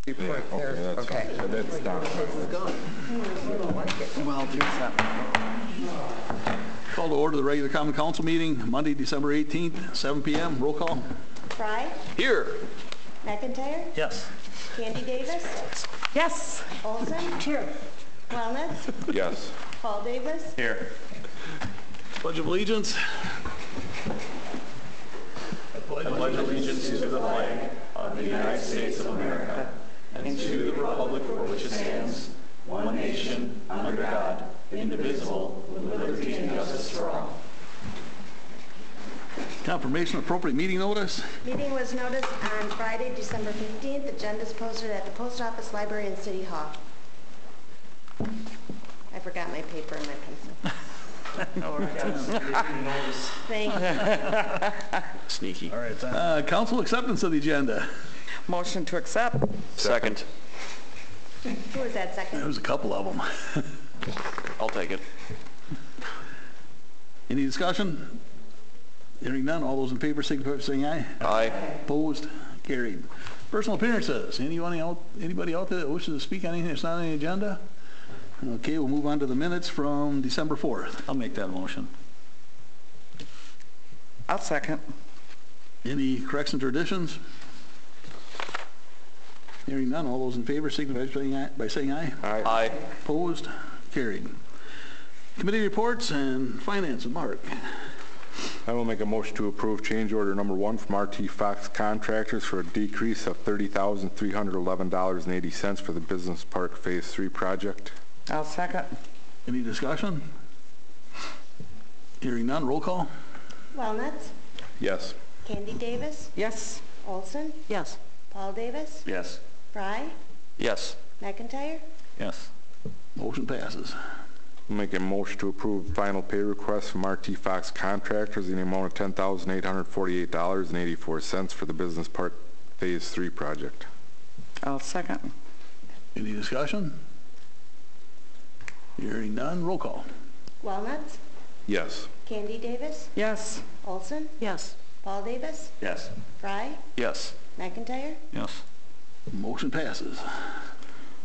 Okay, that's Okay. fine. That's done. Well, do something. Call to order the regular common council meeting, Monday, December 18th, 7 p.m. Roll call. Fry, Here. McIntyre, Yes. Candy Davis, Yes. Olson. Here. Wellness, Yes. Paul Davis, Here. Pledge of allegiance. I pledge allegiance to the flag of the United States of America and to the republic for which it stands, one nation, under God, indivisible, with liberty and justice for all. Confirmation of appropriate meeting notice. Meeting was noticed on Friday, December 15th. Agenda's posted at the post office, library, and city hall. I forgot my paper and my pencil. Thank you. Sneaky. All right. Council acceptance of the agenda. Motion to accept. Second. Who was that second? There's a couple of them. I'll take it. Any discussion? Hearing none, all those in favor signify by saying aye. Aye. Opposed? Carried. Personal appearances. Anybody out there that wishes to speak on anything that's not on the agenda? Okay, we'll move on to the minutes from December 4th. I'll make that motion. I'll second. Any corrections or additions? Hearing none, all those in favor signify by saying aye. Aye. Opposed? Carried. Committee reports and finance. Mark. I will make a motion to approve change order number 1 from RT Fox Contractors for a decrease of $30,311.80 for the Business Park Phase 3 project. I'll second. Any discussion? Hearing none, roll call. Wellness, Yes. Candy Davis, Yes. Olson, Yes. Paul Davis, Yes. Fry, Yes. McIntyre, Yes. Motion passes. I'll make a motion to approve final pay request from RT Fox Contractors in the amount of $10,848.84 for the Business Park Phase 3 project. I'll second. Any discussion? Hearing none, roll call. Wellness, Yes. Candy Davis, Yes. Olson, Yes. Paul Davis, Yes. Fry, Yes. McIntyre, Yes. Motion passes.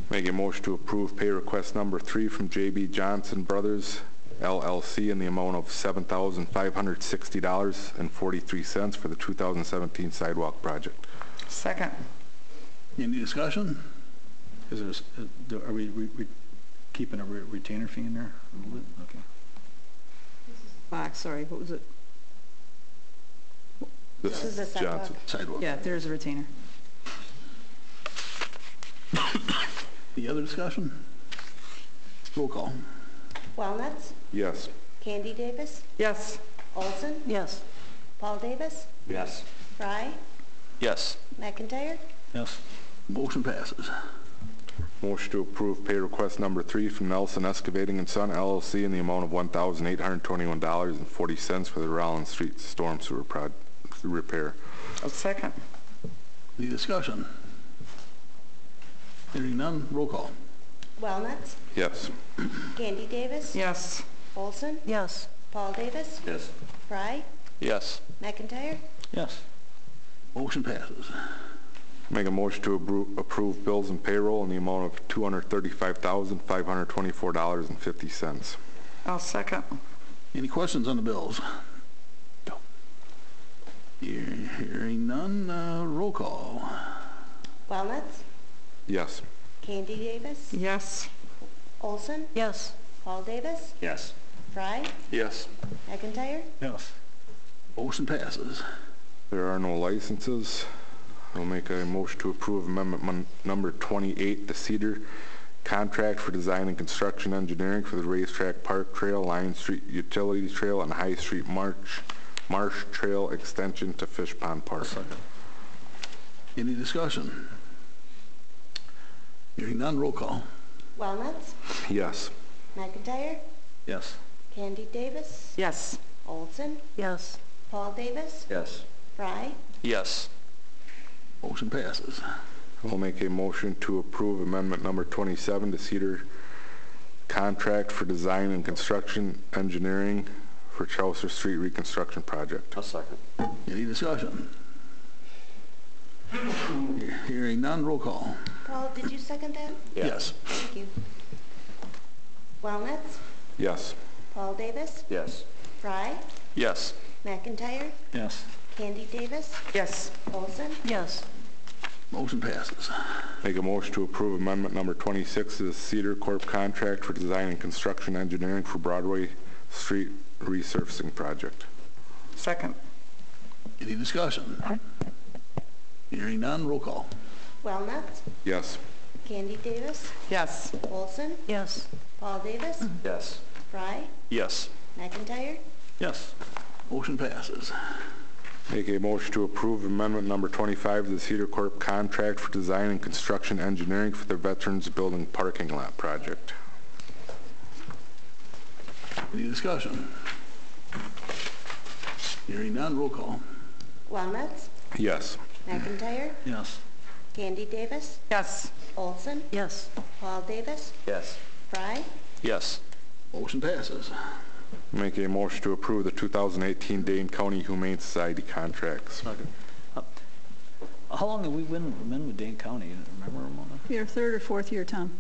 Make a motion to approve pay request number 3 from JB Johnson Brothers LLC in the amount of $7,560.43 for the 2017 sidewalk project. Second. Any discussion? Is there, are we keeping a retainer fee in there? Okay. Fox, sorry, what was it? This is the sidewalk. Johnson. Sidewalk. Yeah, there's a retainer. Any other discussion? Roll call. Wellness, Yes. Candy Davis, Yes. Olson, Yes. Paul Davis, Yes. Fry, Yes. McIntyre, Yes. Motion passes. Motion to approve pay request number 3 from Nelson Excavating and Son LLC in the amount of $1,821.40 for the Rollins Street storm sewer repair. I'll second. Any discussion? Hearing none, roll call. Wellness, Yes. Candy Davis, Yes. Olson, Yes. Paul Davis, Yes. Fry, Yes. McIntyre, Yes. Motion passes. Make a motion to approve bills and payroll in the amount of $235,524.50. I'll second. Any questions on the bills? Hearing none, roll call. Wellness, Yes. Candy Davis, Yes. Olson, Yes. Paul Davis, Yes. Fry, Yes. McIntyre, Yes. Motion passes. There are no licenses. I'll make a motion to approve amendment number 28, the Cedar contract for design and construction engineering for the Racetrack Park Trail, Lion Street Utilities Trail, and High Street Marsh Trail extension to Fish Pond Park. Any discussion? Hearing none, roll call. Wellness, Yes. McIntyre, Yes. Candy Davis, Yes. Olson, Yes. Paul Davis, Yes. Fry, Yes. Motion passes. I'll make a motion to approve amendment number 27, the Cedar contract for design and construction engineering for Chaucer Street reconstruction project. I'll second. Any discussion? Hearing none, roll call. Paul, did you second that? Yes. Thank you. Wellnut, Yes. Paul Davis, Yes. Fry, Yes. McIntyre, Yes. Candy Davis, Yes. Olson, Yes. Motion passes. Make a motion to approve amendment number 26 to the Cedar Corp contract for design and construction engineering for Broadway Street resurfacing project. Second. Any discussion? Hearing none, roll call. Wellnut, Yes. Candy Davis, Yes. Olson, Yes. Paul Davis, Yes. Fry, Yes. McIntyre, Yes. Motion passes. Make a motion to approve amendment number 25 to the Cedar Corp contract for design and construction engineering for the Veterans Building parking lot project. Any discussion? Hearing none, roll call. Wellnut, Yes. McIntyre, Yes. Candy Davis, Yes. Olson, Yes. Paul Davis, Yes. Fry, Yes. Motion passes. Make a motion to approve the 2018 Dane County Humane Society contracts. How long have we been with Dane County? Remember, Ramona? Your third or fourth year, Tom?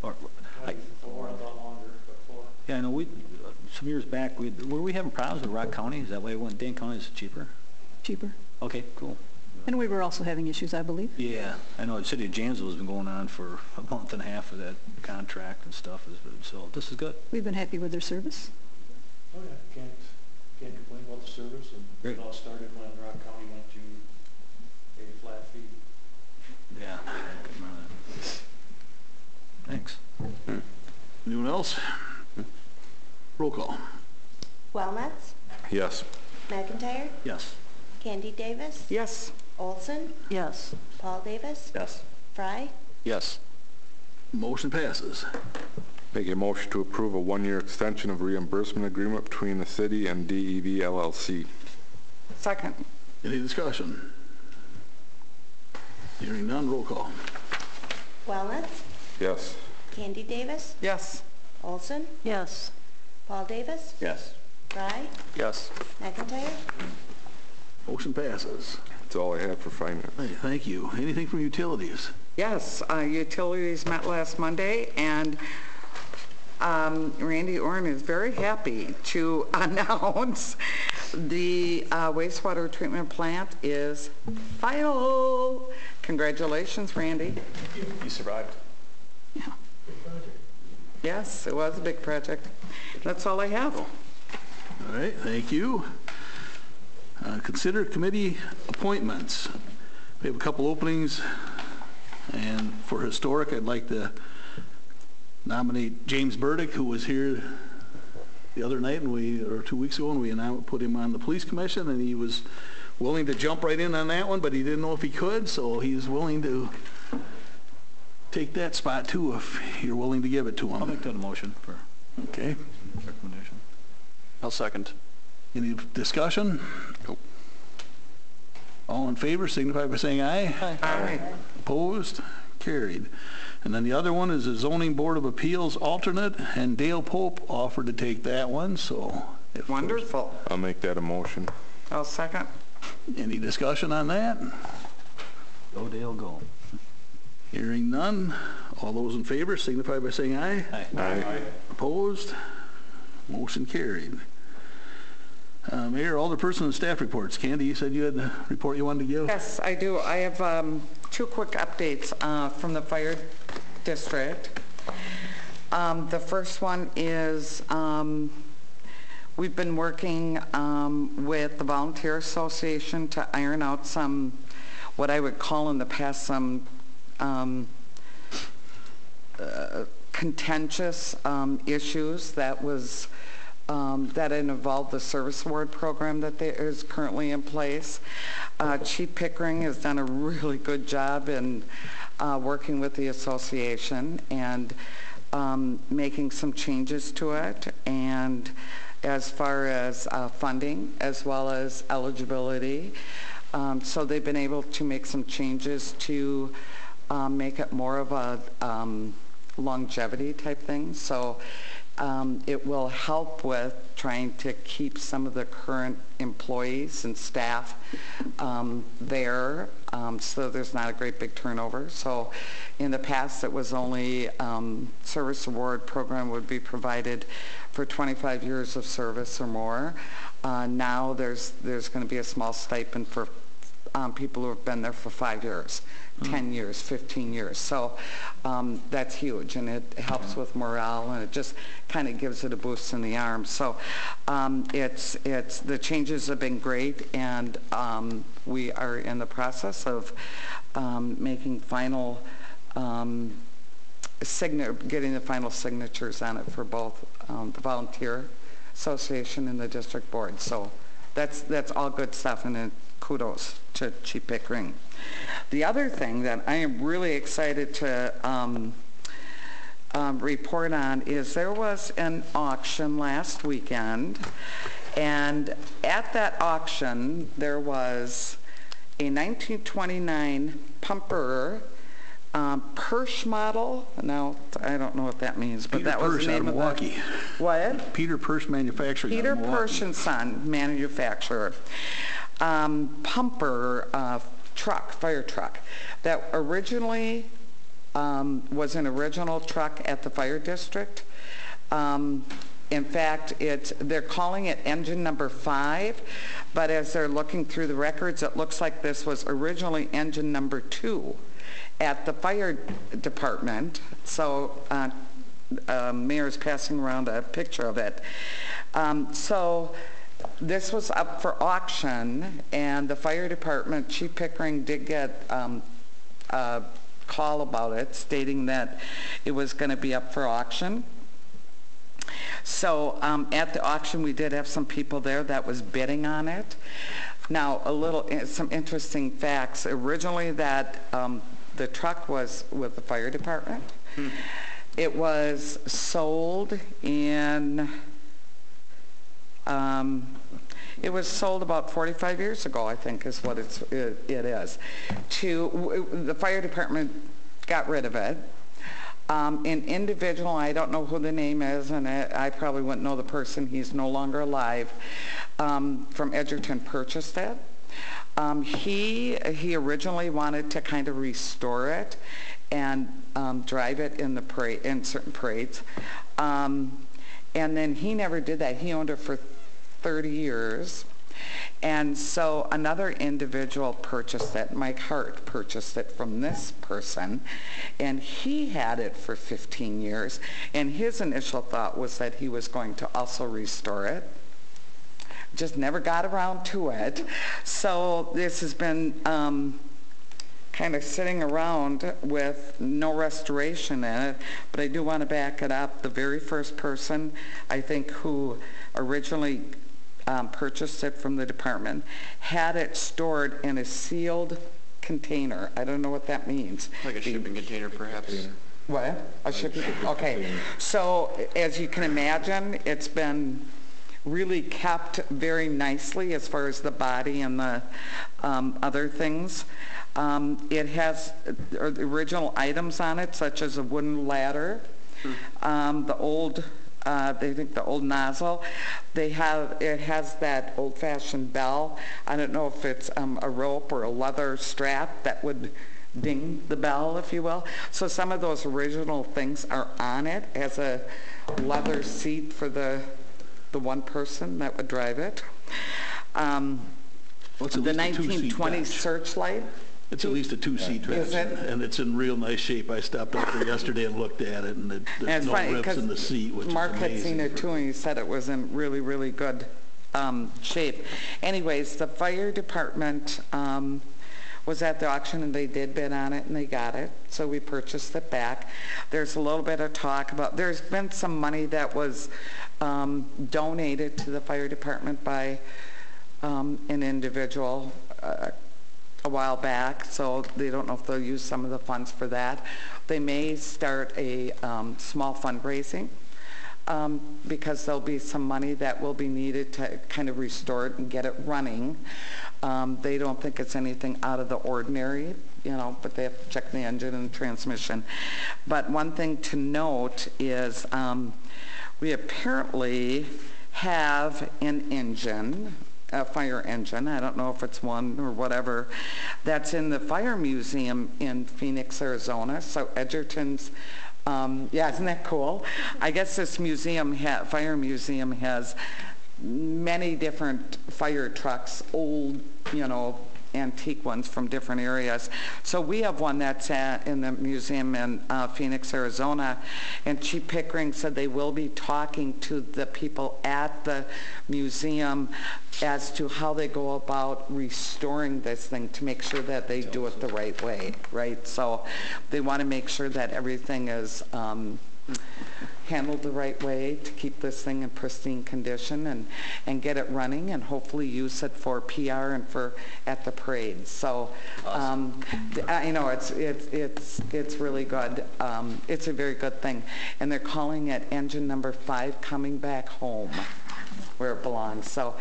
Or, yeah, I know some years back, were we having problems with Rock County? Is that why we went Dane County is cheaper? Cheaper. Okay, cool. And we were also having issues, I believe. Yeah, I know the city of Janesville has been going on for a month and a half of that contract and stuff, so this is good. We've been happy with their service. Oh, yeah, can't complain about the service, and Great. it all started when Rock County went to a flat fee. Yeah. I can remember that. Thanks. Anyone else? Roll call. Wellnut, Yes. McIntyre, Yes. Candy Davis, Yes. Olson, Yes. Paul Davis, Yes. Fry, Yes. Motion passes. Make a motion to approve a one-year extension of reimbursement agreement between the city and DEV LLC. Second. Any discussion? Hearing none, roll call. Wellnut, Yes. Candy Davis, Yes. Olson, Yes. Paul Davis, Yes. Fry, Yes. McIntyre, Motion passes. That's all I have for finance. Hey, thank you. Anything from utilities? Yes, utilities met last Monday, and Randy Orrin is very happy to announce the wastewater treatment plant is final. Congratulations, Randy. You survived. Yeah. Yes, it was a big project. That's all I have. All right, thank you. Consider committee appointments. We have a couple openings, and for historic, I'd like to nominate James Burdick, who was here the other night, or 2 weeks ago, and we put him on the police commission, and he was willing to jump right in on that one, but he didn't know if he could, so he's willing to take that spot too, if you're willing to give it to him. I'll make that a motion for Okay. recommendation. I'll second. Any discussion? Nope. All in favor, signify by saying aye. Aye. Opposed? Carried. And then the other one is the Zoning Board of Appeals alternate, and Dale Pope offered to take that one, so. if there's Wonderful. I'll make that a motion. I'll second. Any discussion on that? Go Dale, go. Hearing none. All those in favor, signify by saying aye. Aye. Aye. Opposed? Motion carried. Mayor, Alderperson, and staff reports. Candy, you said you had a report you wanted to give? Yes, I do. I have two quick updates from the fire district. The first one is we've been working with the Volunteer Association to iron out some, what I would call in the past, some contentious issues that was that involved the service award program that is currently in place. Chief Pickering has done a really good job in working with the association and making some changes to it, and as far as funding as well as eligibility. So they've been able to make some changes to make it more of a longevity type thing. So It will help with trying to keep some of the current employees and staff there, so there's not a great big turnover. So in the past, it was only service award program would be provided for 25 years of service or more. Now there's going to be a small stipend for people who have been there for 5 years, 10 years, 15 years. So that's huge, and it helps with morale, and it just kind of gives it a boost in the arm. So it's the changes have been great, and we are in the process of making final getting the final signatures on it for both the volunteer association and the district board. So that's all good stuff, and kudos to Chief Pickering. The other thing that I am really excited to report on is there was an auction last weekend, and at that auction there was a 1929 Pumper Persch model. Now, I don't know what that means, but Peter that was Persch the name out of of Milwaukee. What? Peter Persch Manufacturing. Peter out of Milwaukee. Persch and Son, manufacturer. Pumper truck, fire truck, that originally was an original truck at the fire district. In fact, they're calling it engine number 5, but as they're looking through the records, it looks like this was originally engine number 2 at the fire department. So Mayor's passing around a picture of it. So this was up for auction, and the fire department, Chief Pickering did get a call about it, stating that it was going to be up for auction. So at the auction, we did have some people there that was bidding on it. Now, some interesting facts. Originally, that the truck was with the fire department. It was sold in. It was sold about 45 years ago, I think, is what it is. The fire department got rid of it. An individual, I don't know who the name is, and I probably wouldn't know the person, he's no longer alive, from Edgerton purchased it. He originally wanted to kind of restore it and drive it in certain parades. And then he never did that. He owned it for 30 years. And so another individual purchased it. Mike Hart purchased it from this person, and he had it for 15 years. And his initial thought was that he was going to also restore it. Just never got around to it. So this has been kind of sitting around with no restoration in it, but I do want to back it up. The very first person, I think, who originally purchased it from the department had it stored in a sealed container. I don't know what that means. Like a shipping container, perhaps? What? A shipping container? Okay. So as you can imagine, it's been really kept very nicely as far as the body and the other things. It has original items on it, such as a wooden ladder, the old nozzle. It has that old-fashioned bell. I don't know if it's a rope or a leather strap that would ding the bell, if you will. So some of those original things are on it as a leather seat for the one person that would drive it. The 1920 Searchlight. It's at least a 2-seat Is it? and it's in real nice shape. I stopped up there yesterday and looked at it, and there's no rips in the seat, which Mark is amazing. had seen it too, and he said it was in really, really good shape. Anyways, the fire department was at the auction, and they did bid on it, and they got it, so we purchased it back. There's a little bit of talk about, there's been some money that was donated to the fire department by an individual a while back, so they don't know if they'll use some of the funds for that. They may start a small fundraising because there'll be some money that will be needed to kind of restore it and get it running. They don't think it's anything out of the ordinary, you know, but they have to check the engine and the transmission. But one thing to note is we apparently have an engine, a fire engine, I don't know if it's one or whatever, that's in the fire museum in Phoenix, Arizona. So Edgerton's, yeah, isn't that cool? I guess this museum, fire museum, has many different fire trucks, old, you know, antique ones from different areas. So we have one that's in the museum in Phoenix, Arizona, and Chief Pickering said they will be talking to the people at the museum as to how they go about restoring this thing to make sure that they do it the right way, right? So they want to make sure that everything is handled the right way to keep this thing in pristine condition and get it running and hopefully use it for PR and for at the parade. So you know, it's really good. It's a very good thing, and they're calling it engine number 5 coming back home, where it belongs. So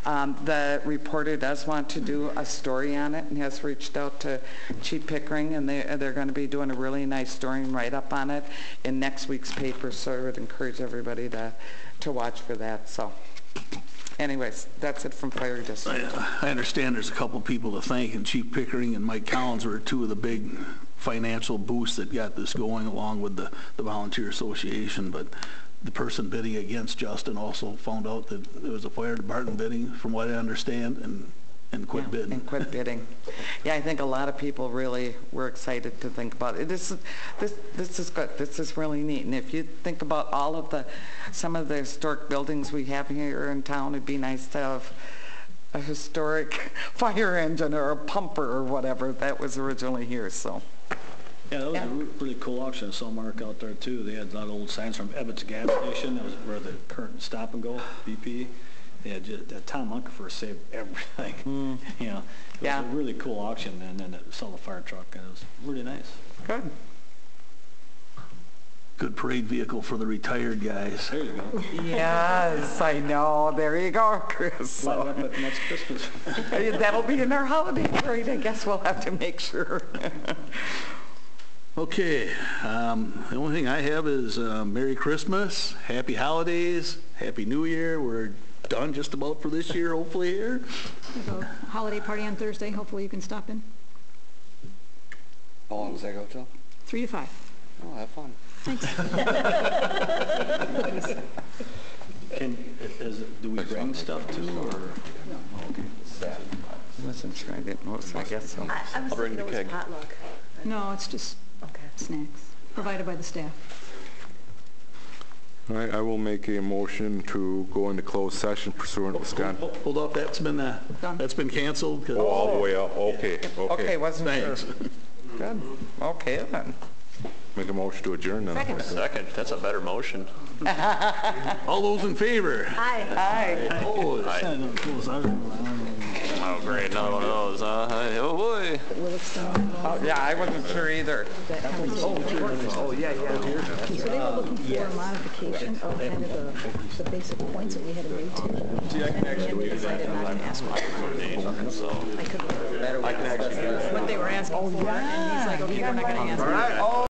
the reporter does want to do a story on it and has reached out to Chief Pickering, and they're going to be doing a really nice story and write-up on it in next week's paper, so I would encourage everybody to watch for that. So anyways, that's it from Fire District. I understand there's a couple people to thank, and Chief Pickering and Mike Collins were two of the big financial boosts that got this going, along with the Volunteer Association. But the person bidding against Justin also found out that it was a fire department bidding, from what I understand, and quit bidding. And quit bidding. Yeah, I think a lot of people really were excited to think about it. This is good. This is really neat. And if you think about all of some of the historic buildings we have here in town, it'd be nice to have a historic fire engine or a pumper or whatever that was originally here. So. Yeah, that was a really cool auction. I saw Mark out there too. They had a lot of old signs from Ebbets gas station. That was where the current stop and go, BP. They had Tom Munkerfer saved everything. You know, it was a really cool auction, and then it saw the fire truck, and it was really nice. Good. Good parade vehicle for the retired guys. There you go. Yes, I know. There you go, Chris. Line up at next Christmas. That'll be in our holiday parade. I guess we'll have to make sure. Okay, the only thing I have is Merry Christmas, Happy Holidays, Happy New Year. We're done just about for this year, hopefully here. We have a holiday party on Thursday. Hopefully you can stop in. How long does that go till? 3 to 5. Oh, have fun. Thanks. Do we bring stuff too, or? No. Okay. I wasn't sure. I didn't know. I guess so. I was bring thinking the it was keg. potluck. No, it's just snacks provided by the staff. All right, I will make a motion to go into closed session pursuant to Wisconsin. Hold up, that's been canceled. Oh, all the way up. Okay. Okay, wasn't Thanks. sure. Good. Okay then. Make a motion to adjourn then. Second, that's a better motion. All those in favor? Hi. Hi. Opposed? Oh, great, another one of those, huh? Oh, boy. Oh, yeah, I wasn't sure either. Oh, yeah. So they were looking for a modification of kind of the basic points that we had agreed to. See, I can actually do that. Decided not to ask for So I could I can actually do that. What they were asking for, and he's like, okay, we're not going to answer. All right.